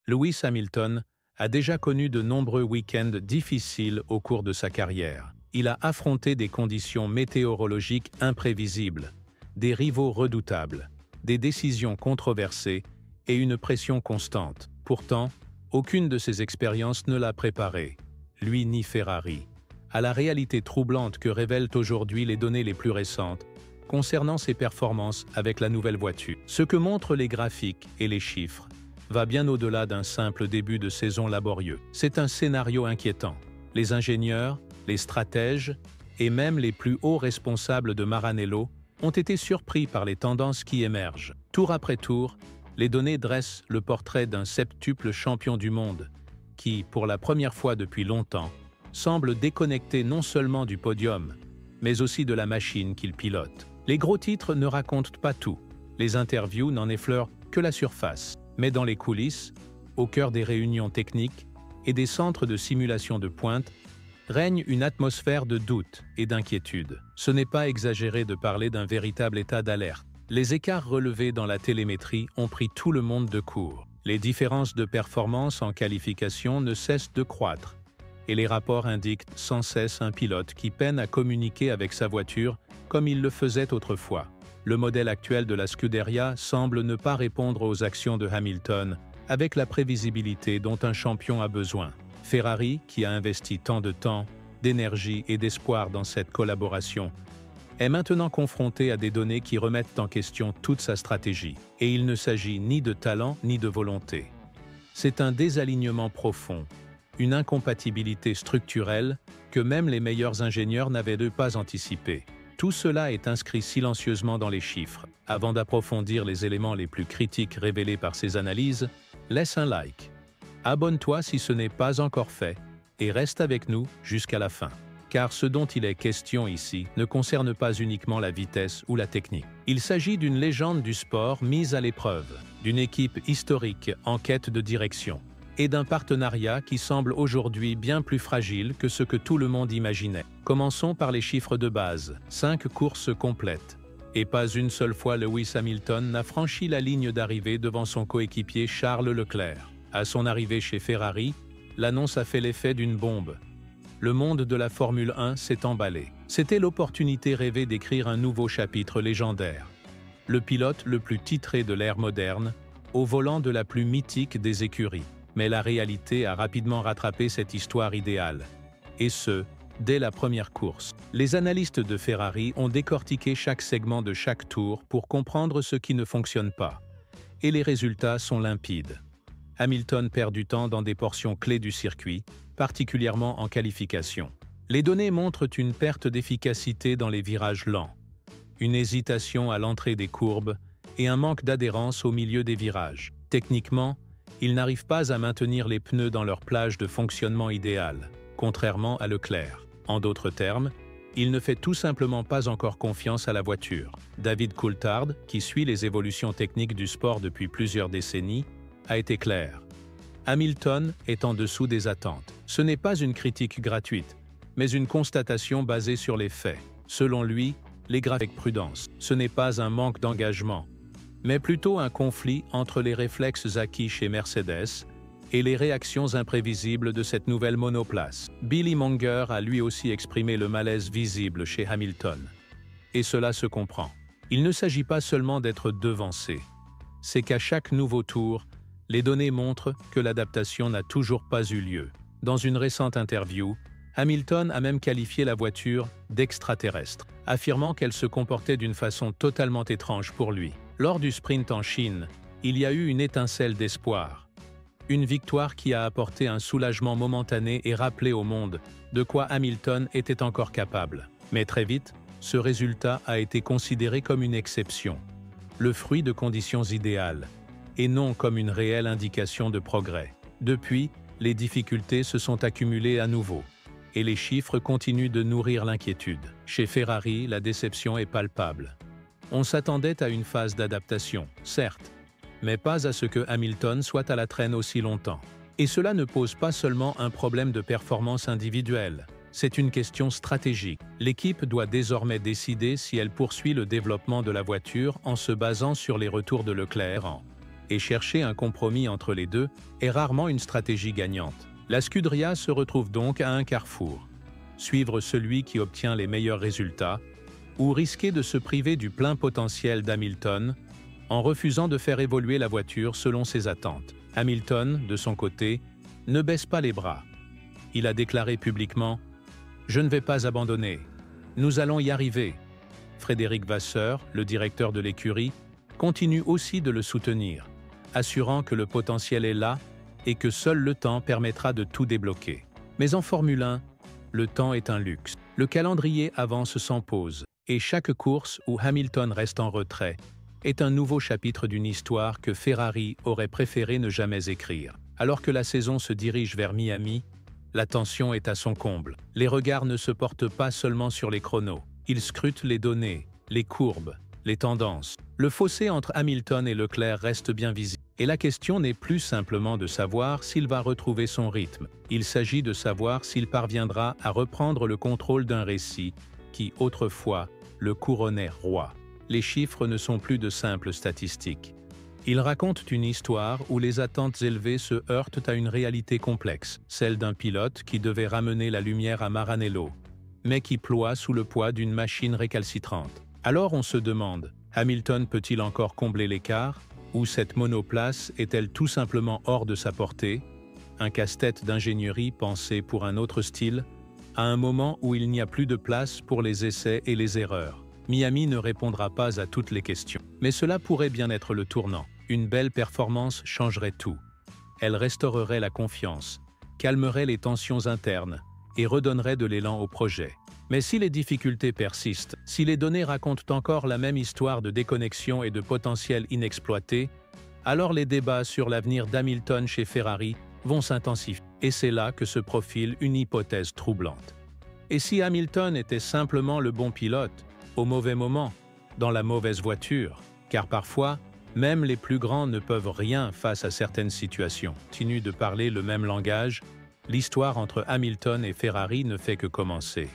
Lewis Hamilton a déjà connu de nombreux week-ends difficiles au cours de sa carrière. Il a affronté des conditions météorologiques imprévisibles, des rivaux redoutables, des décisions controversées et une pression constante. Pourtant, aucune de ces expériences ne l'a préparé, lui ni Ferrari, à la réalité troublante que révèlent aujourd'hui les données les plus récentes concernant ses performances avec la nouvelle voiture. Ce que montrent les graphiques et les chiffres va bien au-delà d'un simple début de saison laborieux. C'est un scénario inquiétant. Les ingénieurs, les stratèges et même les plus hauts responsables de Maranello ont été surpris par les tendances qui émergent. Tour après tour, les données dressent le portrait d'un septuple champion du monde qui, pour la première fois depuis longtemps, semble déconnecté non seulement du podium, mais aussi de la machine qu'il pilote. Les gros titres ne racontent pas tout. Les interviews n'en effleurent que la surface. Mais dans les coulisses, au cœur des réunions techniques et des centres de simulation de pointe, règne une atmosphère de doute et d'inquiétude. Ce n'est pas exagéré de parler d'un véritable état d'alerte. Les écarts relevés dans la télémétrie ont pris tout le monde de court. Les différences de performance en qualification ne cessent de croître, et les rapports indiquent sans cesse un pilote qui peine à communiquer avec sa voiture comme il le faisait autrefois. Le modèle actuel de la Scuderia semble ne pas répondre aux actions de Hamilton avec la prévisibilité dont un champion a besoin. Ferrari, qui a investi tant de temps, d'énergie et d'espoir dans cette collaboration, est maintenant confronté à des données qui remettent en question toute sa stratégie. Et il ne s'agit ni de talent ni de volonté. C'est un désalignement profond, une incompatibilité structurelle que même les meilleurs ingénieurs n'avaient pas anticipée. Tout cela est inscrit silencieusement dans les chiffres. Avant d'approfondir les éléments les plus critiques révélés par ces analyses, laisse un like. Abonne-toi si ce n'est pas encore fait et reste avec nous jusqu'à la fin. Car ce dont il est question ici ne concerne pas uniquement la vitesse ou la technique. Il s'agit d'une légende du sport mise à l'épreuve, d'une équipe historique en quête de direction et d'un partenariat qui semble aujourd'hui bien plus fragile que ce que tout le monde imaginait. Commençons par les chiffres de base. 5 courses complètes. Et pas une seule fois Lewis Hamilton n'a franchi la ligne d'arrivée devant son coéquipier Charles Leclerc. À son arrivée chez Ferrari, l'annonce a fait l'effet d'une bombe. Le monde de la Formule 1 s'est emballé. C'était l'opportunité rêvée d'écrire un nouveau chapitre légendaire. Le pilote le plus titré de l'ère moderne, au volant de la plus mythique des écuries. Mais la réalité a rapidement rattrapé cette histoire idéale. Et ce, dès la première course. Les analystes de Ferrari ont décortiqué chaque segment de chaque tour pour comprendre ce qui ne fonctionne pas. Et les résultats sont limpides. Hamilton perd du temps dans des portions clés du circuit, particulièrement en qualification. Les données montrent une perte d'efficacité dans les virages lents, une hésitation à l'entrée des courbes et un manque d'adhérence au milieu des virages. Techniquement, il n'arrive pas à maintenir les pneus dans leur plage de fonctionnement idéal, contrairement à Leclerc. En d'autres termes, il ne fait tout simplement pas encore confiance à la voiture. David Coulthard, qui suit les évolutions techniques du sport depuis plusieurs décennies, a été clair. Hamilton est en dessous des attentes. Ce n'est pas une critique gratuite, mais une constatation basée sur les faits. Selon lui, les graphiques avec prudence. Ce n'est pas un manque d'engagement, mais plutôt un conflit entre les réflexes acquis chez Mercedes et les réactions imprévisibles de cette nouvelle monoplace. Billy Monger a lui aussi exprimé le malaise visible chez Hamilton. Et cela se comprend. Il ne s'agit pas seulement d'être devancé. C'est qu'à chaque nouveau tour, les données montrent que l'adaptation n'a toujours pas eu lieu. Dans une récente interview, Hamilton a même qualifié la voiture d'extraterrestre, affirmant qu'elle se comportait d'une façon totalement étrange pour lui. Lors du sprint en Chine, il y a eu une étincelle d'espoir. Une victoire qui a apporté un soulagement momentané et rappelé au monde de quoi Hamilton était encore capable. Mais très vite, ce résultat a été considéré comme une exception, le fruit de conditions idéales, et non comme une réelle indication de progrès. Depuis, les difficultés se sont accumulées à nouveau, et les chiffres continuent de nourrir l'inquiétude. Chez Ferrari, la déception est palpable. On s'attendait à une phase d'adaptation, certes, mais pas à ce que Hamilton soit à la traîne aussi longtemps. Et cela ne pose pas seulement un problème de performance individuelle, c'est une question stratégique. L'équipe doit désormais décider si elle poursuit le développement de la voiture en se basant sur les retours de Leclerc et chercher un compromis entre les deux est rarement une stratégie gagnante. La Scuderia se retrouve donc à un carrefour. Suivre celui qui obtient les meilleurs résultats, ou risquer de se priver du plein potentiel d'Hamilton en refusant de faire évoluer la voiture selon ses attentes. Hamilton, de son côté, ne baisse pas les bras. Il a déclaré publiquement « Je ne vais pas abandonner. Nous allons y arriver ». Frédéric Vasseur, le directeur de l'écurie, continue aussi de le soutenir, assurant que le potentiel est là et que seul le temps permettra de tout débloquer. Mais en Formule 1, le temps est un luxe. Le calendrier avance sans pause, et chaque course où Hamilton reste en retrait est un nouveau chapitre d'une histoire que Ferrari aurait préféré ne jamais écrire. Alors que la saison se dirige vers Miami, la tension est à son comble. Les regards ne se portent pas seulement sur les chronos. Ils scrutent les données, les courbes, les tendances. Le fossé entre Hamilton et Leclerc reste bien visible. Et la question n'est plus simplement de savoir s'il va retrouver son rythme. Il s'agit de savoir s'il parviendra à reprendre le contrôle d'un récit qui, autrefois, le couronnait roi. Les chiffres ne sont plus de simples statistiques. Ils racontent une histoire où les attentes élevées se heurtent à une réalité complexe, celle d'un pilote qui devait ramener la lumière à Maranello, mais qui ploie sous le poids d'une machine récalcitrante. Alors on se demande, Hamilton peut-il encore combler l'écart, ou cette monoplace est-elle tout simplement hors de sa portée, un casse-tête d'ingénierie pensé pour un autre style, à un moment où il n'y a plus de place pour les essais et les erreurs. Miami ne répondra pas à toutes les questions. Mais cela pourrait bien être le tournant. Une belle performance changerait tout. Elle restaurerait la confiance, calmerait les tensions internes et redonnerait de l'élan au projet. Mais si les difficultés persistent, si les données racontent encore la même histoire de déconnexion et de potentiel inexploité, alors les débats sur l'avenir d'Hamilton chez Ferrari vont s'intensifier. Et c'est là que se profile une hypothèse troublante. Et si Hamilton était simplement le bon pilote, au mauvais moment, dans la mauvaise voiture, car parfois, même les plus grands ne peuvent rien face à certaines situations. Continue de parler le même langage, l'histoire entre Hamilton et Ferrari ne fait que commencer.